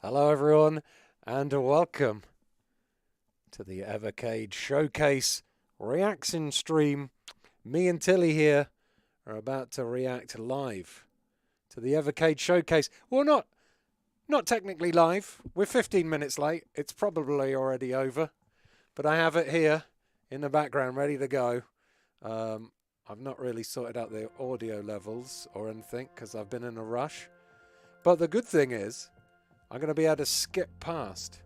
Hello everyone and welcome to the Evercade Showcase reaction stream. Me and Tilly here are about to react live to the Evercade Showcase. Well, not technically live. We're 15 minutes late. It's probably already over. But I have it here in the background ready to go. I've not really sorted out the audio levels or anything because I've been in a rush. But the good thing is I'm going to be able to skip past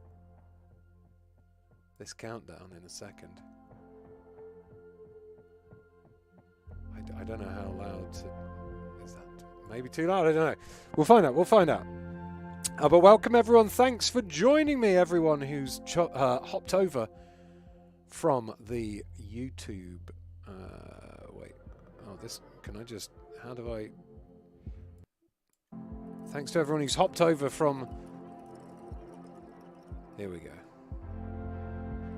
this countdown in a second. I don't know how loud is that. Maybe too loud, I don't know. We'll find out. But welcome everyone. Thanks for joining me, everyone who's hopped over from the YouTube. Wait. Oh, this. Can I just. How do I. Thanks to everyone who's hopped over from. Here we go.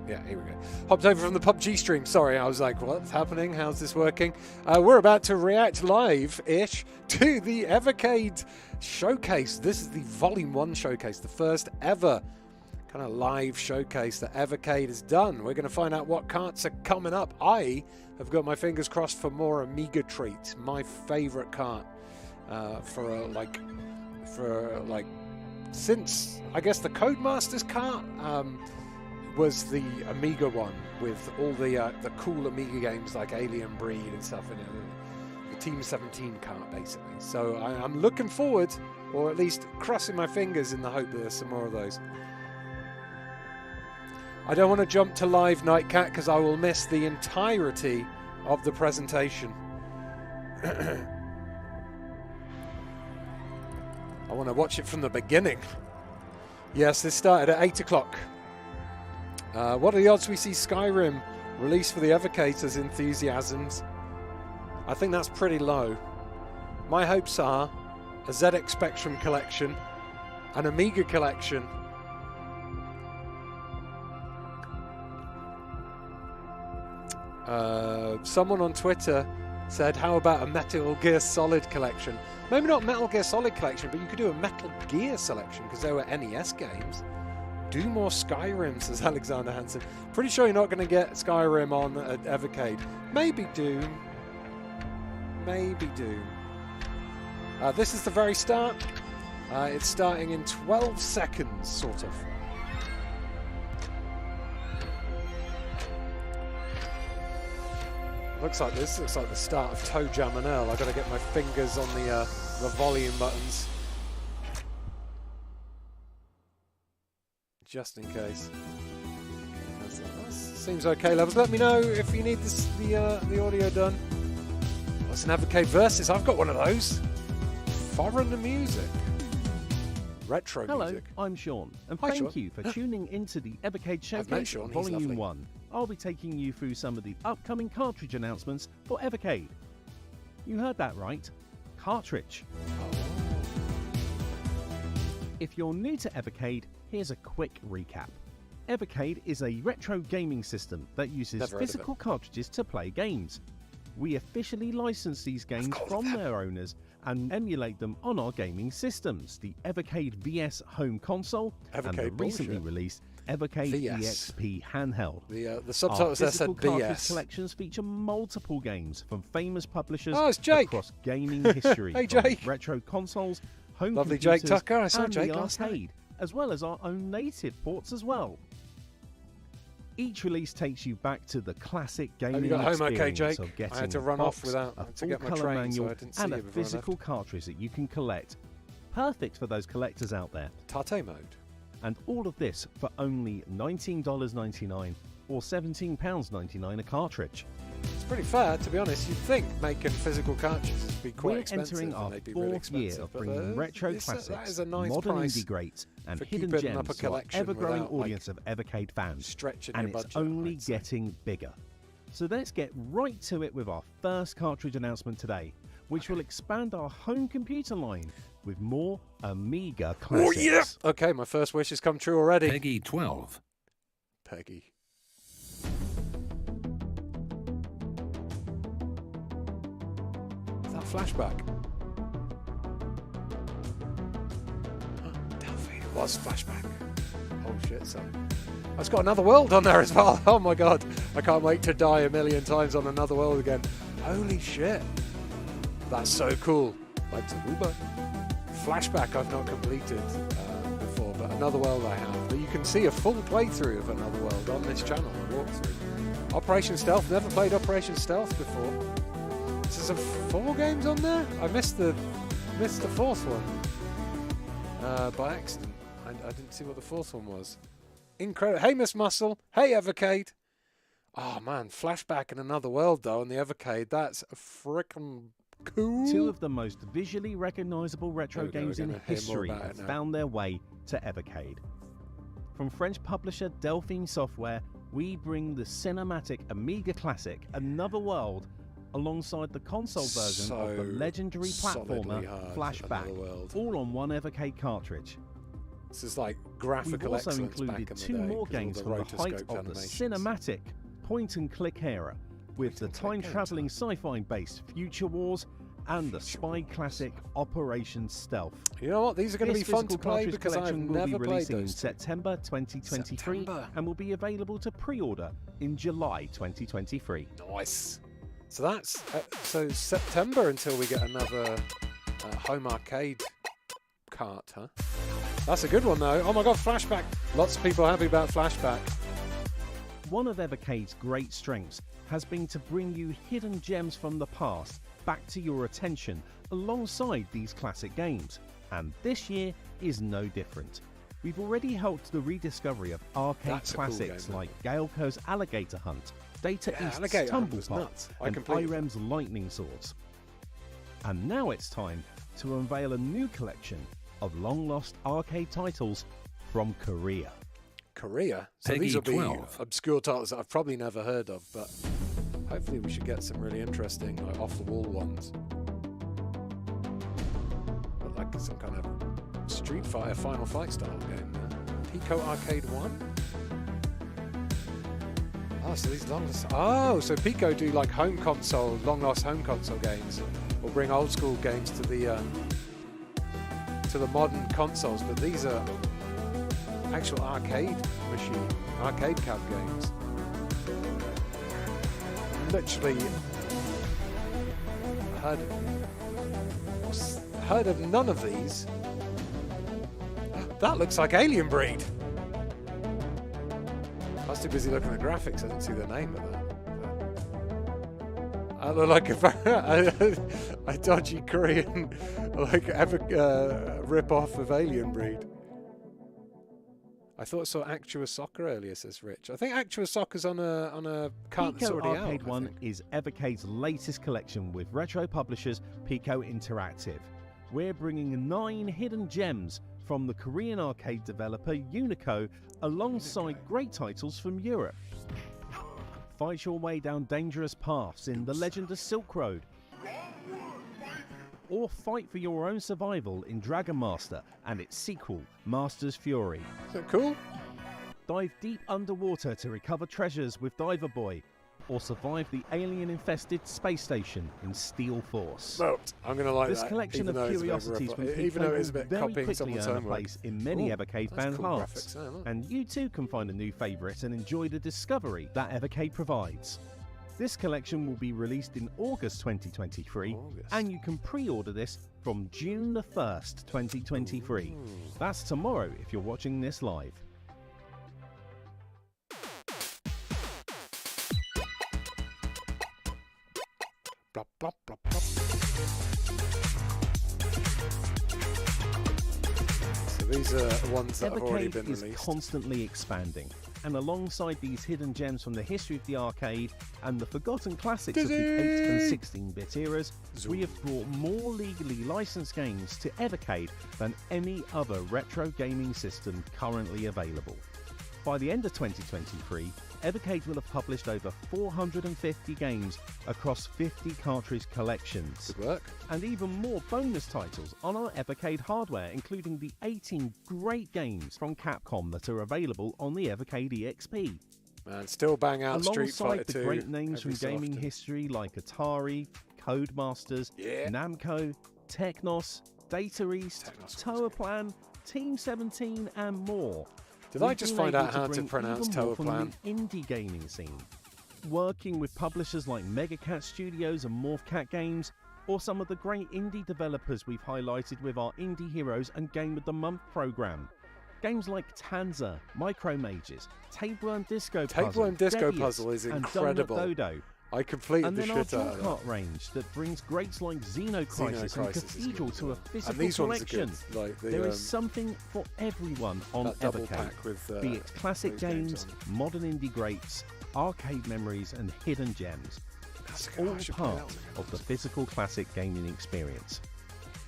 Yeah, here we go. Hopped over from the PUBG stream. Sorry, I was like, what's happening? How's this working? We're about to react live-ish to the Evercade Showcase. This is the Volume 1 showcase, the first ever kind of live showcase that Evercade has done. We're going to find out what carts are coming up. I have got my fingers crossed for more Amiga treats. My favorite cart since I guess the Codemasters cart was the Amiga one with all the cool Amiga games like Alien Breed and stuff in it. The Team 17 cart basically. So I'm looking forward, or at least crossing my fingers in the hope that there's some more of those. I don't want to jump to live Nightcat because I will miss the entirety of the presentation. I want to watch it from the beginning. Yes, this started at 8 o'clock. What are the odds we see Skyrim released for the Evercaders enthusiasms? I think that's pretty low. My hopes are a ZX Spectrum collection, an Amiga collection, someone on Twitter said, how about a Metal Gear Solid collection? Maybe not Metal Gear Solid collection, but you could do a Metal Gear selection because there were NES games. Do more Skyrim, says Alexander Hansen. Pretty sure you're not going to get Skyrim on Evercade. Maybe Doom. Maybe Doom. This is the very start. It's starting in 12 seconds, sort of. Looks like the start of Toe Jam and Earl. I've got to get my fingers on the volume buttons. Just in case. That seems okay levels. Let me know if you need the audio done. What's an Evercade Versus? I've got one of those. Foreign music. Retro music. Hello, I'm Sean, and Hi, thank Sean. you for tuning into the Evercade Showcase Sean. Volume 1. I'll be taking you through some of the upcoming cartridge announcements for Evercade. You heard that right. Cartridge. Oh. If you're new to Evercade, here's a quick recap. Evercade is a retro gaming system that uses physical cartridges to play games. We officially license these games from their owners and emulate them on our gaming systems, the Evercade VS home console and the recently released Evercade EXP handheld. The subtitles there said cartridge BS. collections feature multiple games from famous publishers across gaming history. Hey, from Jake. retro consoles, home Lovely computers, Jake Tucker. I saw and Jake the last arcade, night. as well as our own native ports as well. Each release takes you back to the classic gaming experience okay, Jake? of getting I had to run box, off without a to get my full-colour train, so manual, I didn't see and you a before I physical cartridge that you can collect. Perfect for those collectors out there. Tate mode. And all of this for only $19.99 or £17.99 a cartridge. It's pretty fair, to be honest. You'd think making physical cartridges would be quite We're expensive. entering our they'd be really fourth year expensive, of but, bringing retro that classics, is a nice modern price indie greats, and for hidden keeping up a gems to our collection ever-growing without, like, audience of Evercade fans. stretching And your it's budget, only I'd say. getting bigger. So let's get right to it with our first cartridge announcement today, which will expand our home computer line with more Amiga classics. Oh yeah! Okay, my first wish has come true already. Peggy 12. Peggy. Flashback. Delphi. was Flashback. Oh shit, son. It's got Another World on there as well. Oh my god. I can't wait to die a million times on Another World again. Holy shit. That's so cool. Like Taruba. Flashback I've not completed before, but Another World I have. But you can see a full playthrough of Another World on this channel, a walkthrough. Operation Stealth, never played Operation Stealth before. There's 4 games on there? I missed the 4th one. By accident. I didn't see what the 4th one was. Incredible. Hey, Miss Muscle. Hey, Evercade. Oh, man. Flashback and Another World, though, on the Evercade. That's frickin' cool. 2 of the most visually recognizable retro games in history have found their way to Evercade. From French publisher Delphine Software, we bring the cinematic Amiga classic Another World alongside the console version of the legendary platformer Flashback, all on one Evercade cartridge. This is like graphical excellence. We've also included 2 more games from the height of the cinematic point-and-click era, with the time-traveling sci-fi based Future Wars and the spy classic Operation Stealth. You know what? These are going to be fun to play because I've never played those. In September 2023 and will be available to pre-order in July 2023. Nice. So that's so September until we get another home arcade cart, huh? That's a good one though. Oh my god, Flashback. Lots of people happy about Flashback. One of Evercade's great strengths has been to bring you hidden gems from the past back to your attention alongside these classic games. And this year is no different. We've already helped the rediscovery of arcade classics like Gaelco's Alligator Hunt, Data East's Tumble Pot, and Irem's Lightning Swords. And now it's time to unveil a new collection of long-lost arcade titles from Korea. Korea? So these will be obscure titles that I've probably never heard of, but hopefully we should get some really interesting, like off-the-wall ones. But like some kind of Street Fighter Final Fight style game there. Pico Arcade 1? Oh, so these long-lost... Oh, so Pico do like home console, long-lost home console games. Or bring old school games to the modern consoles, but these are actual arcade cab games. Literally heard of none of these. That looks like Alien Breed. I was too busy looking at graphics, I didn't see the name of that. I look like a dodgy Korean, like rip-off of Alien Breed. I thought I saw Actua Soccer earlier, says Rich. I think Actua Soccer's on a cart that's already out. Arcade 1 is Evercade's latest collection with retro publishers Pico Interactive. We're bringing 9 hidden gems from the Korean arcade developer Unico alongside great titles from Europe. Fight your way down dangerous paths in The Legend of Silk Road, or fight for your own survival in Dragon Master and its sequel, Master's Fury. Is that cool? Dive deep underwater to recover treasures with Diver Boy, or survive the alien-infested space station in Steel Force. No, I'm going to like this collection of curiosities from Pico will very quickly earn a place in many Evercade fan hearts, and you too can find a new favourite and enjoy the discovery that Evercade provides. This collection will be released in August 2023, and you can pre-order this from June the 1st, 2023. That's tomorrow if you're watching this live. Blop, blop, blop, blop. So these are ones that have already been released. Evercade is constantly expanding, and alongside these hidden gems from the history of the arcade and the forgotten classics of the 8 and 16-bit eras, we have brought more legally licensed games to Evercade than any other retro gaming system currently available. By the end of 2023, Evercade will have published over 450 games across 50 cartridge collections. Good work. And even more bonus titles on our Evercade hardware, including the 18 great games from Capcom that are available on the Evercade EXP. Man, still bang out Street Fighter 2. Alongside the great names from gaming history like Atari, Codemasters, Namco, Technos, Data East, Tower Plan, Team 17 and more. Did I just find out how to pronounce Tower Plan? The indie gaming scene. Working with publishers like Megacat Studios and Morphcat Games, or some of the great indie developers we've highlighted with our Indie Heroes and Game of the Month programme. Games like Tanza, Micromages, Table and Disco Puzzle, Table and Disco Puzzle is incredible. And Dodo. I completed the shit out of that. And then our Kart range that brings greats like Xenocrisis and Cathedral to a physical collection. Like there is something for everyone on Evercade, be it classic games, modern indie greats, arcade memories and hidden gems. It's all part of the physical classic gaming experience.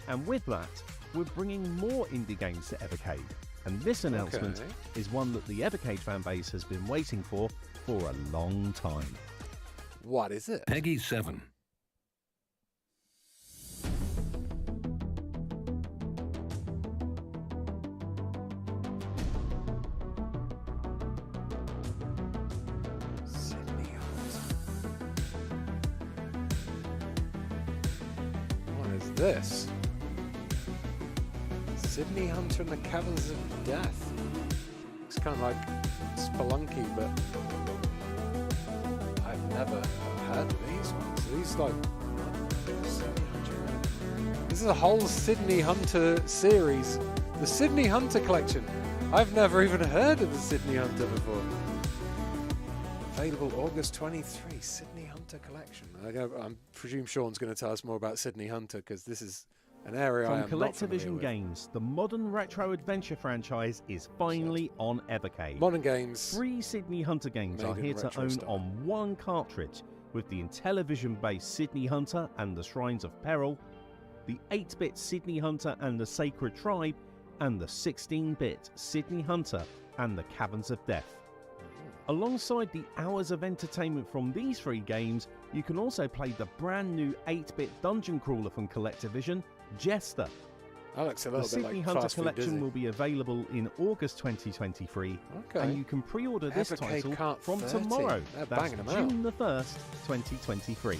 And with that, we're bringing more indie games to Evercade. And this announcement is one that the Evercade fanbase has been waiting for a long time. What is it? Peggy 7. Sydney Hunter. What is this? Sydney Hunter and the Caverns of Death. It's kind of like Spelunky, but I've never heard of these ones. These like this is a whole Sydney Hunter series. The Sydney Hunter Collection. I've never even heard of the Sydney Hunter before. Available August 23, Sydney Hunter Collection. I presume Sean's going to tell us more about Sydney Hunter because this is an area I am From not familiar CollectorVision with. Games, the modern retro adventure franchise is finally on Evercade. Modern games. 3 Sydney Hunter games are here to own on one cartridge, with the Intellivision-based Sydney Hunter and the Shrines of Peril, the 8-bit Sydney Hunter and the Sacred Tribe, and the 16-bit Sydney Hunter and the Caverns of Death. Alongside the hours of entertainment from these 3 games, you can also play the brand new 8-bit dungeon crawler from CollectorVision, Jester. That looks a little The bit Sydney like Hunter Fast Food Collection Disney. will be available in August 2023, and you can pre-order this Evercade title Kart from 30. tomorrow. They're That's banging them out. June the 1st, 2023.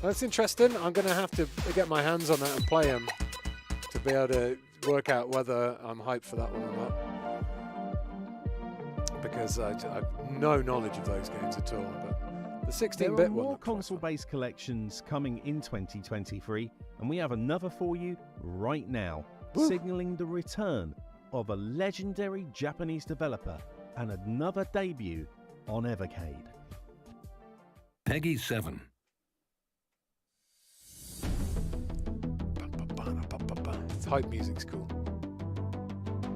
That's interesting. I'm going to have to get my hands on that and play them to be able to work out whether I'm hyped for that one or not. Because I have no knowledge of those games at all. But the 16-bit There are one. more console-based collections coming in 2023, and we have another for you right now, signaling the return of a legendary Japanese developer and another debut on Evercade. Peggy 7. It's hype music's cool.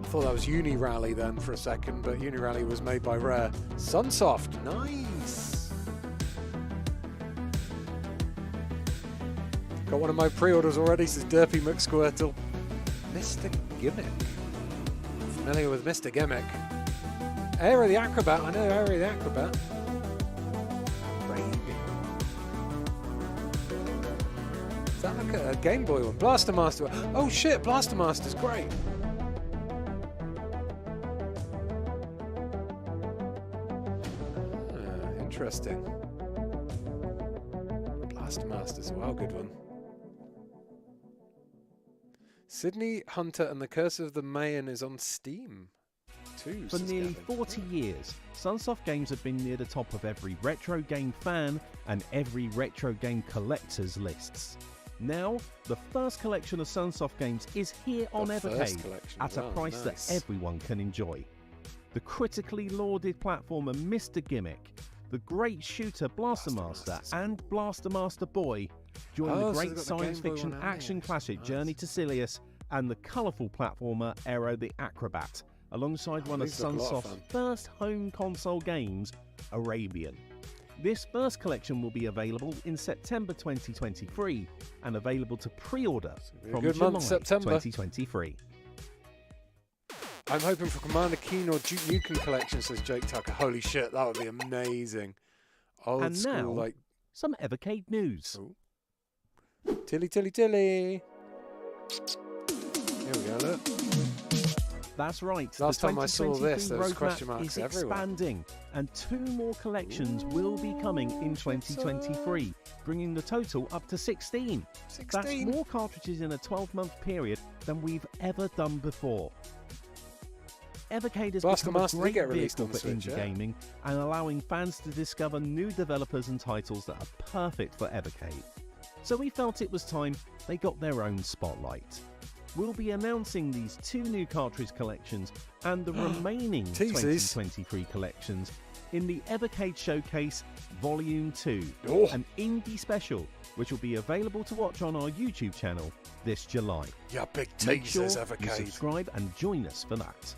I thought that was Uni-Rally then for a second, but Uni-Rally was made by Rare. Sunsoft, nice! Got one of my pre-orders already, says Derpy McSquirtle. Mr. Gimmick. Familiar with Mr. Gimmick. Area the Acrobat, I know Area the Acrobat. Is that like a Game Boy one? Blaster Master. Oh shit, Blaster Master's great. Interesting. Blaster Master's a well good one. Sydney Hunter and the Curse of the Mayan is on Steam too. For nearly 40 years, Sunsoft Games have been near the top of every retro game fan and every retro game collector's lists. Now, the first collection of Sunsoft games is here on Evercade at a price that everyone can enjoy. The critically lauded platformer Mr. Gimmick, the great shooter Blaster Master and Blaster Master Boy join the great science fiction action classic Journey to Silius and the colourful platformer Aero the Acrobat, alongside one of Sunsoft's first home console games, Arabian. This first collection will be available in September 2023 and available to pre-order from July 2023. I'm hoping for Commander Keen or Duke Nukem Collection, says Jake Tucker. Holy shit, that would be amazing. Old and school, now, like some Evercade news. Tilly, Tilly, Tilly. Here we go, look. That's right. Last the time I saw this, there was question roadmap marks is everywhere. expanding, and 2 more collections will be coming in 2023, bringing the total up to 16. 16? That's more cartridges in a 12-month period than we've ever done before. Evercade has Blaster become Master a did great get released vehicle on the for Switch, indie yeah. gaming and allowing fans to discover new developers and titles that are perfect for Evercade. So we felt it was time they got their own spotlight. We'll be announcing these 2 new cartridge collections and the remaining Teasers. 2023 collections in the Evercade Showcase Volume 2, Oh. an indie special which will be available to watch on our YouTube channel this July. Yeah, big Make sure teasers, you Evercade. subscribe and join us for that.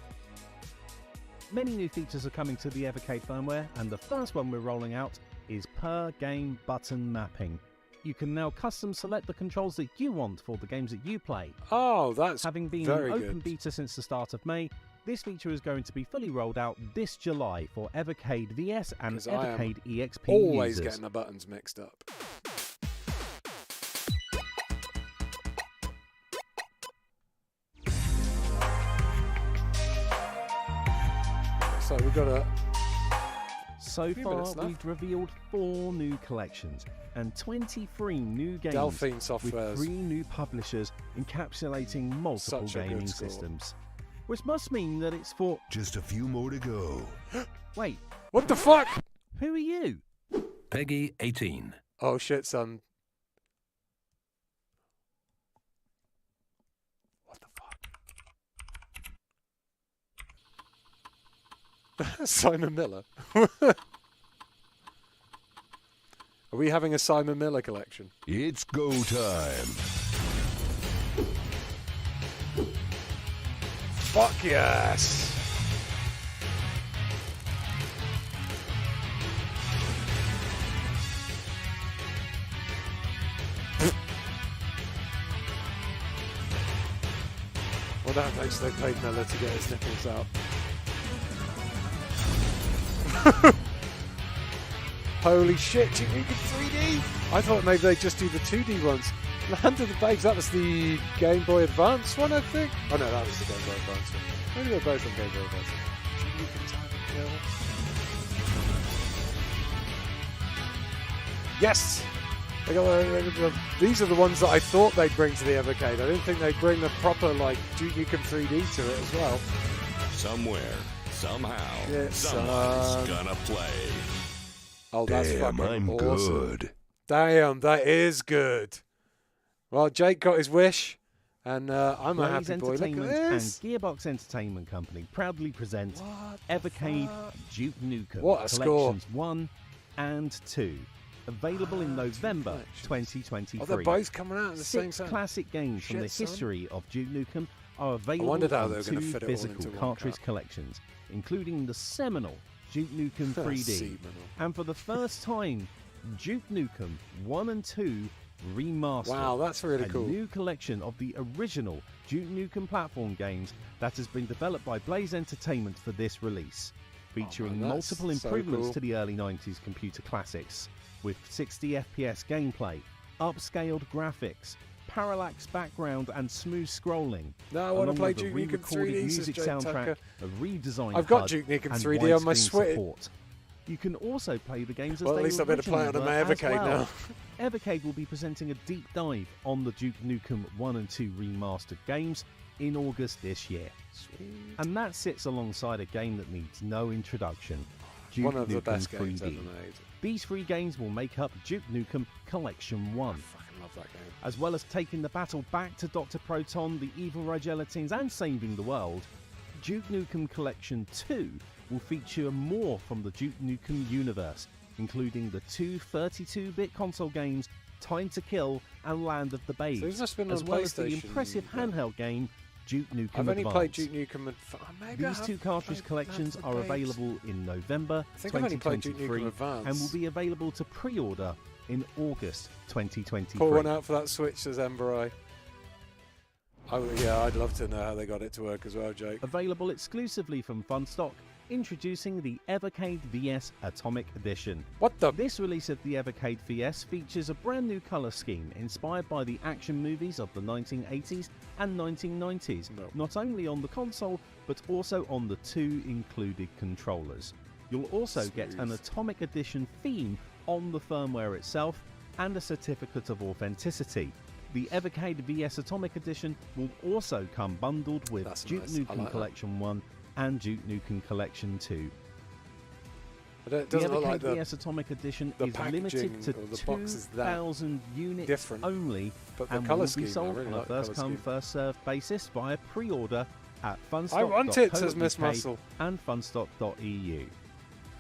Many new features are coming to the Evercade firmware, and the first one we're rolling out is per game button mapping. You can now custom select the controls that you want for the games that you play. Oh, that's Having been very in open good. beta since the start of May, this feature is going to be fully rolled out this July for Evercade VS and 'Cause I am Evercade EXP Always users. getting the buttons mixed up. So we've got a... So few far, minutes left. we've revealed 4 new collections and 23 new games Delphine with Software's 3 new publishers encapsulating multiple Such a good gaming score. systems. Which must mean that it's for... Just a few more to go. Wait, What the fuck? who are you? Peggy 18. Oh shit, son. What the fuck? Simon Miller. Are we having a Simon Miller collection? It's go time. Fuck yes! Well, that makes they paid Miller to get his nipples out. Holy shit, you can 3D! I thought maybe they'd just do the 2D ones. Land of the Babes, that was the Game Boy Advance one, I think? Oh no, that was the Game Boy Advance one. Maybe they're both on Game Boy Advance. You can time it together. Yes! They got, these are the ones that I thought they'd bring to the Evercade. I didn't think they'd bring the proper, like, Duke Nukem 3D to it as well. Somewhere, somehow, Yeah, someone's gonna play. Oh, that's Damn, fucking I'm awesome. good. Damn, that is good. Well, Jake got his wish, and I'm a Blaze happy boy. Look at Entertainment and this. Gearbox Entertainment Company proudly present What the Evercade fuck? Duke Nukem What a score. Collections 1 and 2. Available in November collections. 2023. Oh, they're both coming out at the same 6 time. classic games from the Shit, son. history of Duke Nukem are available wondered how on they were gonna 2 fit it all physical into one cartridge cup. collections, including the seminal Duke Nukem 3D. Seminal. And for the first time, Duke Nukem 1 and 2 Remastered. Wow, that's really a cool. new collection of the original Duke Nukem platform games that has been developed by Blaze Entertainment for this release, featuring man, that's multiple so improvements cool. to the early 90s computer classics, with 60 FPS gameplay, upscaled graphics, parallax background and smooth scrolling. No, I want to along play with a Duke Nukem re-recorded 3D, says music Jake soundtrack, Tucker. a redesigned I've got HUD, Duke Nukem and 3D on my widescreen Switch. support. You can also play the games as Well, they at least I'll be able to play it on originally my were as Evercade well. now. Evercade will be presenting a deep dive on the Duke Nukem 1 and 2 remastered games in August this year. Sweet. And that sits alongside a game that needs no introduction, Duke One of the Nukem best 3D. games ever made. These 3 games will make up Duke Nukem Collection 1. I fucking love that game. As well as taking the battle back to Dr. Proton, the evil Rigelatines, and saving the world, Duke Nukem Collection 2 will feature more from the Duke Nukem universe, including the 2 32-bit console games, Time to Kill and Land of the Babes, So this must have been as on well as the PlayStation, impressive then. handheld game Duke Nukem I've only Advance. played Duke Nukem and... maybe I These have 2 cartridge played collections Land of are the Babes. available in November I think I've only played Duke 2023 Nukem Advance. and will be available to pre-order in August 2023. Pour one out for that Switch, says Ember Eye. Oh, yeah, I'd love to know how they got it to work as well, Jake. Available exclusively from Funstock Introducing the Evercade VS Atomic Edition. What the? This release of the Evercade VS features a brand new colour scheme inspired by the action movies of the 1980s and 1990s, not only on the console but also on the two included controllers. You'll also get an Atomic Edition theme on the firmware itself and a certificate of authenticity. The Evercade VS Atomic Edition will also come bundled with Duke Nukem Collection 1 and Duke Nukem Collection 2. But it The doesn't look Evercade like VS Atomic Edition is limited to 2,000 units different, only, but the and colour will scheme, be sold really on a like the colour first-come, scheme. first-served basis via pre-order at funstock.co.uk I want it, says Miss Muscle. and funstock.eu.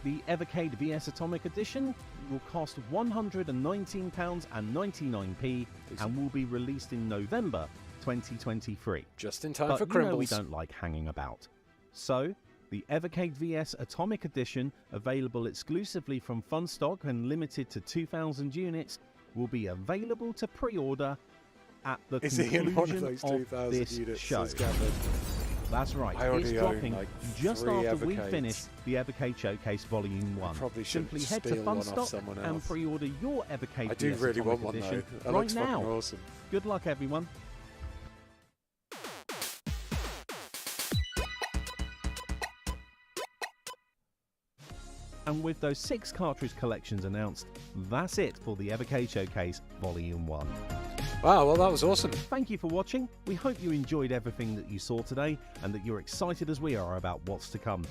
The Evercade VS Atomic Edition will cost £119.99 and will be released in November 2023. Just in time But for you know we Crimbles. don't like hanging about. So, the Evercade VS Atomic Edition, available exclusively from Funstock and limited to 2,000 units, will be available to pre-order at the Is he in conclusion one of those of 2,000 this units? show. Says Gavin. That's right, I already it's own, dropping like, just 3 after we Evercades. finish the Evercade Showcase Volume 1. Probably should Simply head to steal one off Funstock someone and else. pre-order your Evercade I do VS really Atomic want one Edition though. That right looks now. fucking awesome. Good luck, everyone. And with those 6 cartridge collections announced, that's it for the Evercade Showcase Volume 1. Wow, well that was awesome. Thank you for watching. We hope you enjoyed everything that you saw today and that you're excited as we are about what's to come.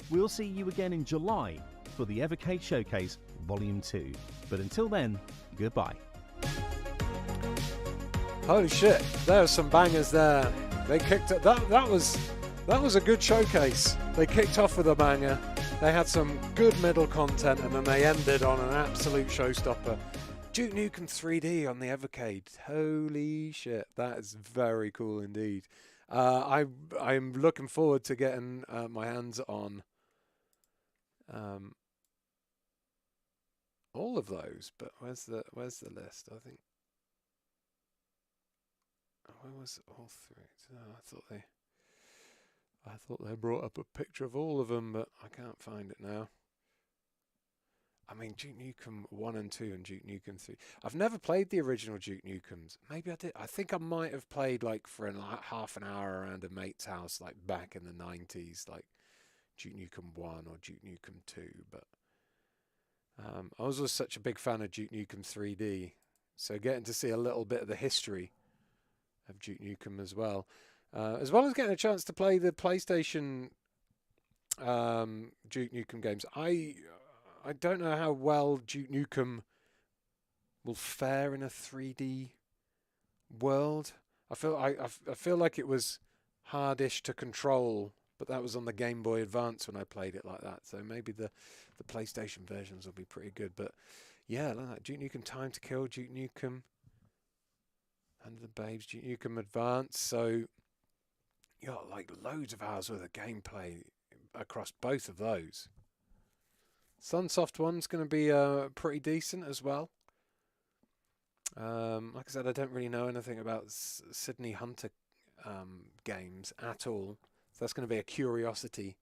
We'll see you again in July for the Evercade Showcase Volume 2. But until then, goodbye. Holy shit, there are some bangers there. They kicked it. That was a good showcase. They kicked off with a banger. They had some good middle content, and then they ended on an absolute showstopper. Duke Nukem 3D on the Evercade. Holy shit, that is very cool indeed. I'm looking forward to getting my hands on all of those. But where's the list? I think. Where was all 3? Oh, I thought they brought up a picture of all of them, but I can't find it now. I mean, Duke Nukem 1 and 2 and Duke Nukem 3. I've never played the original Duke Nukems. Maybe I did. I think I might have played like for half an hour around a mate's house, like back in the 90s, like Duke Nukem 1 or Duke Nukem 2. But I was always such a big fan of Duke Nukem 3D, so getting to see a little bit of the history of Duke Nukem as well as getting a chance to play the PlayStation Duke Nukem games. I don't know how well Duke Nukem will fare in a 3D world. I feel like it was hardish to control, but that was on the Game Boy Advance when I played it like that. So maybe the PlayStation versions will be pretty good. But yeah, like that. Duke Nukem Time to Kill, Duke Nukem Under the Babes, Duke Nukem Advance. So you got like loads of hours worth of gameplay across both of those. Sunsoft one's going to be pretty decent as well. Like I said, I don't really know anything about Sydney Hunter games at all, so that's going to be a curiosity.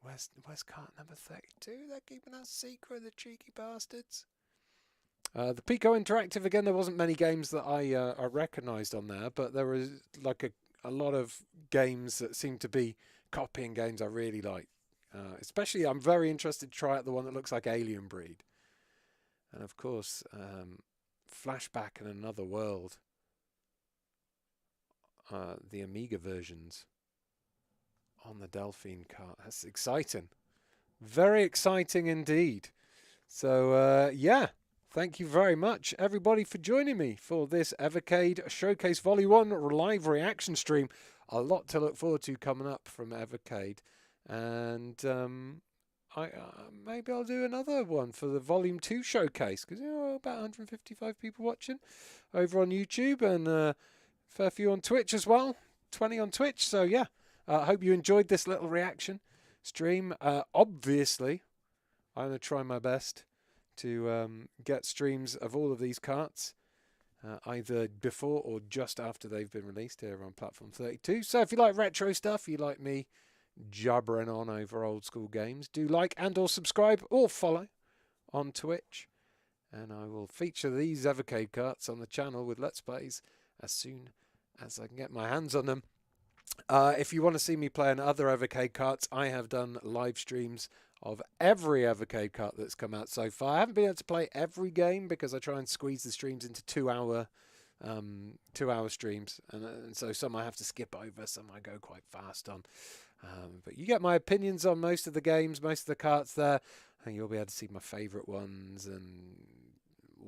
Where's cart number 32? They're keeping that secret, the cheeky bastards. The Pico Interactive, again, there wasn't many games that I recognised on there, but there was like a lot of games that seem to be copying games I really like. Especially, I'm very interested to try out the one that looks like Alien Breed. And of course, Flashback in Another World. The Amiga versions on the Delphine cart. That's exciting. Very exciting indeed. So, yeah. Thank you very much, everybody, for joining me for this Evercade Showcase Volume 1 live reaction stream. A lot to look forward to coming up from Evercade. And maybe I'll do another one for the Volume 2 Showcase, because about 155 people watching over on YouTube, and a fair few on Twitch as well, 20 on Twitch. So, yeah, I hope you enjoyed this little reaction stream. Obviously, I'm going to try my best to get streams of all of these carts, either before or just after they've been released here on Platform 32. So if you like retro stuff, you like me jabbering on over old school games, do like and or subscribe or follow on Twitch. And I will feature these Evercade carts on the channel with Let's Plays as soon as I can get my hands on them. If you want to see me playing other Evercade carts, I have done live streams of every Evercade cart that's come out so far. I haven't been able to play every game because I try and squeeze the streams into 2-hour streams, and so some I have to skip over, some I go quite fast on. But you get my opinions on most of the games, most of the carts there, and you'll be able to see my favourite ones and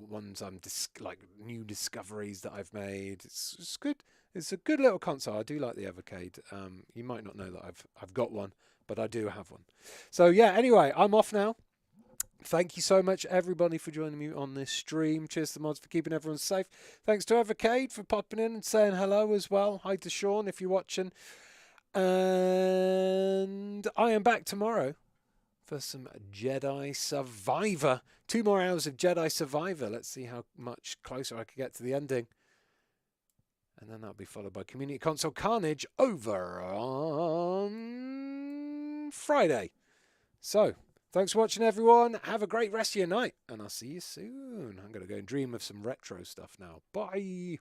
ones I'm like new discoveries that I've made. It's good. It's a good little console. I do like the Evercade. You might not know that I've got one, but I do have one. So yeah. Anyway, I'm off now. Thank you so much, everybody, for joining me on this stream. Cheers to the mods for keeping everyone safe. Thanks to Evercade for popping in and saying hello as well. Hi to Sean if you're watching. And I am back tomorrow for some Jedi Survivor. 2 more hours of Jedi Survivor. Let's see how much closer I can get to the ending. And then that'll be followed by Community Console Carnage over on Friday. So, thanks for watching, everyone. Have a great rest of your night. And I'll see you soon. I'm going to go and dream of some retro stuff now. Bye.